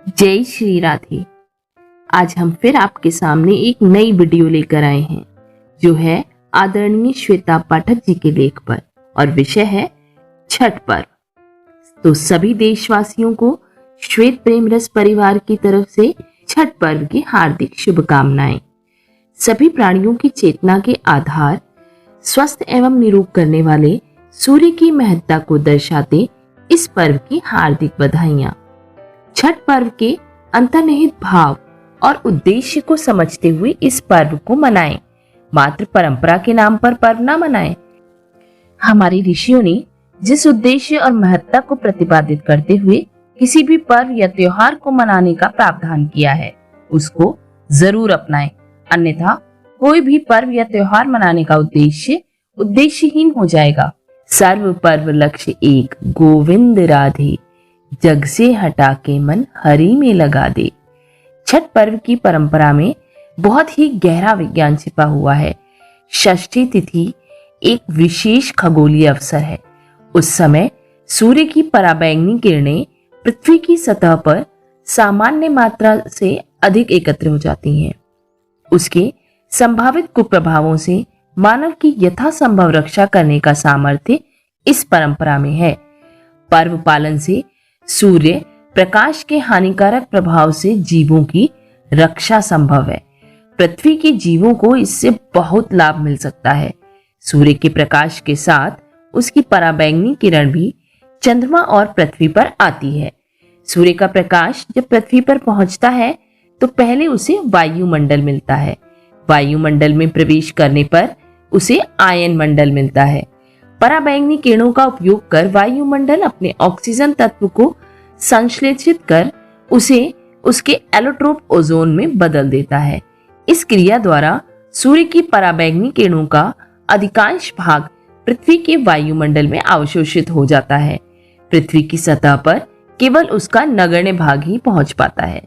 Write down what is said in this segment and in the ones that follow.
जय श्री राधे। आज हम फिर आपके सामने एक नई वीडियो लेकर आए हैं जो है आदरणीय श्वेता पाठक जी के लेख पर और विषय है छठ पर्व। तो सभी देशवासियों को श्वेत प्रेम रस परिवार की तरफ से छठ पर्व की हार्दिक शुभकामनाएं। सभी प्राणियों की चेतना के आधार, स्वस्थ एवं निरोग करने वाले सूर्य की महत्ता को दर्शाते इस पर्व की हार्दिक बधाइयां। छठ पर्व के अंतर्निहित भाव और उद्देश्य को समझते हुए इस पर्व को मनाएं। मात्र परंपरा के नाम पर पर्व ना मनाएं। हमारे ऋषियों ने जिस उद्देश्य और महत्ता को प्रतिपादित करते हुए किसी भी पर्व या त्योहार को मनाने का प्रावधान किया है, उसको जरूर अपनाएं। अन्यथा कोई भी पर्व या त्योहार मनाने का उद्देश्य उद्देश्यहीन हो जाएगा। सर्व पर्व लक्ष्य एक, गोविंद राधे, जग से हटा के मन हरि में लगा दे। छठ पर्व की परंपरा में बहुत ही गहरा विज्ञान छिपा हुआ है। षष्ठी तिथि एक विशेष खगोलीय अवसर है। उस समय सूर्य की पराबैंगनी किरणें पृथ्वी की सतह पर सामान्य मात्रा से अधिक एकत्र हो जाती हैं। उसके संभावित कुप्रभावों से मानव की यथासंभव रक्षा करने का सामर्थ्य इस परंपरा में है। पर्व पालन से सूर्य प्रकाश के हानिकारक प्रभाव से जीवों की रक्षा संभव है। पृथ्वी के जीवों को इससे बहुत लाभ मिल सकता है। सूर्य के प्रकाश के साथ उसकी पराबैंगनी किरण भी चंद्रमा और पृथ्वी पर आती है। सूर्य का प्रकाश जब पृथ्वी पर पहुंचता है तो पहले उसे वायुमंडल मिलता है। वायुमंडल में प्रवेश करने पर उसे आयन मंडल मिलता है। पराबैंगनी किरणों का उपयोग कर वायुमंडल अपने ऑक्सीजन तत्व को संश्लेषित कर उसे उसके एलोट्रोप ओजोन में बदल देता है। इस क्रिया द्वारा सूर्य की पराबैंगनी किरणों का अधिकांश भाग पृथ्वी के वायुमंडल में अवशोषित हो जाता है। पृथ्वी की सतह पर केवल उसका नगण्य भाग ही पहुंच पाता है।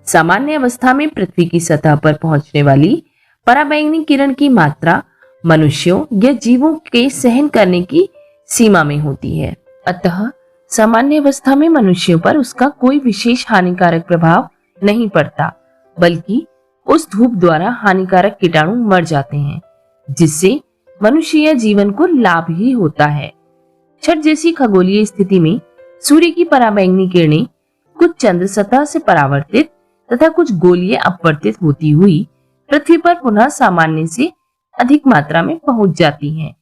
सामान्य अवस्था में पृथ्वी की सतह पर पहुंचने वाली पराबैंगनी किरण की मात्रा मनुष्यों या जीवों के सहन करने की सीमा में होती है। अतः सामान्य अवस्था में मनुष्यों पर उसका कोई विशेष हानिकारक प्रभाव नहीं पड़ता, बल्कि उस धूप द्वारा हानिकारक कीटाणु मर जाते हैं, जिससे मनुष्य या जीवन को लाभ ही होता है। छठ जैसी खगोलीय स्थिति में सूर्य की पराबैंगनी किरणें कुछ चंद्र सतह से परावर्तित तथा कुछ गोलीय अपवर्तित होती हुई पृथ्वी पर पुनः सामान्य से अधिक मात्रा में पहुंच जाती हैं।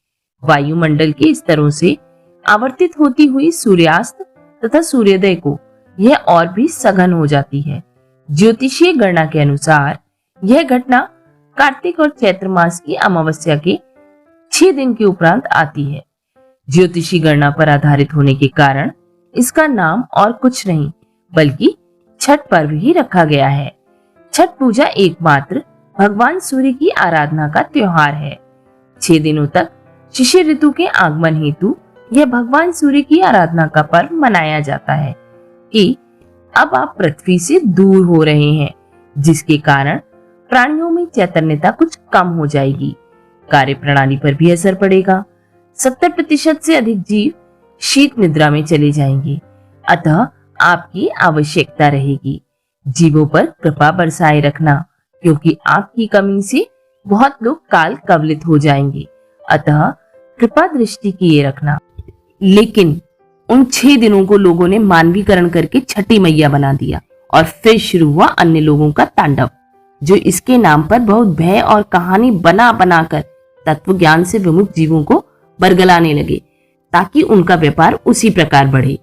वायुमंडल के स्तरों से आवर्तित होती हुई सूर्यास्त तथा सूर्योदय को यह और भी सघन हो जाती है। ज्योतिषीय गणना के अनुसार यह घटना कार्तिक और चैत्र मास की अमावस्या के 6 दिन के उपरांत आती है। ज्योतिषी गणना पर आधारित होने के कारण इसका नाम और कुछ नहीं बल्कि छठ पर्व ही रखा गया है। छठ पूजा एकमात्र भगवान सूर्य की आराधना का त्योहार है। 6 दिनों तक शिशिर ऋतु के आगमन हेतु यह भगवान सूर्य की आराधना का पर्व मनाया जाता है कि अब आप पृथ्वी से दूर हो रहे हैं, जिसके कारण प्राणियों में चैतन्यता कुछ कम हो जाएगी। कार्य प्रणाली पर भी असर पड़ेगा। 70% से अधिक जीव शीत निद्रा में चले जाएंगे। अतः आपकी आवश्यकता रहेगी जीवों पर कृपा बरसाए रखना, क्योंकि आपकी कमी से बहुत लोग काल कवलित हो जाएंगे। अतः कृपा दृष्टि किए रखना। लेकिन उन 6 दिनों को लोगों ने मानवीकरण करके छठी मैया बना दिया और फिर शुरू हुआ अन्य लोगों का तांडव, जो इसके नाम पर बहुत भय और कहानी बना बनाकर तत्व ज्ञान से विमुख जीवों को बरगलाने लगे, ताकि उनका व्यापार उसी प्रकार बढ़े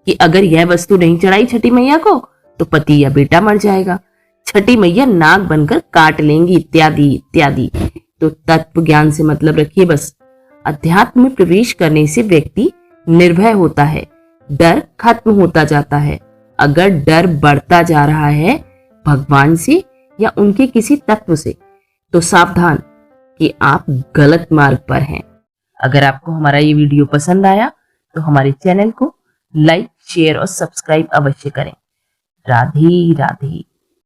कि अगर यह वस्तु नहीं चढ़ाई छठी मैया को तो पति या बेटा मर जाएगा, छठी मैया नाग बनकर काट लेंगी, इत्यादि इत्यादि। तो तत्व ज्ञान से मतलब रखिए बस। अध्यात्म में प्रवेश करने से व्यक्ति निर्भय होता है, डर खत्म होता जाता है। अगर डर बढ़ता जा रहा है भगवान से या उनके किसी तत्व से, तो सावधान कि आप गलत मार्ग पर हैं। अगर आपको हमारा ये वीडियो पसंद आया तो हमारे चैनल को लाइक, शेयर और सब्सक्राइब अवश्य करें। राधे राधे।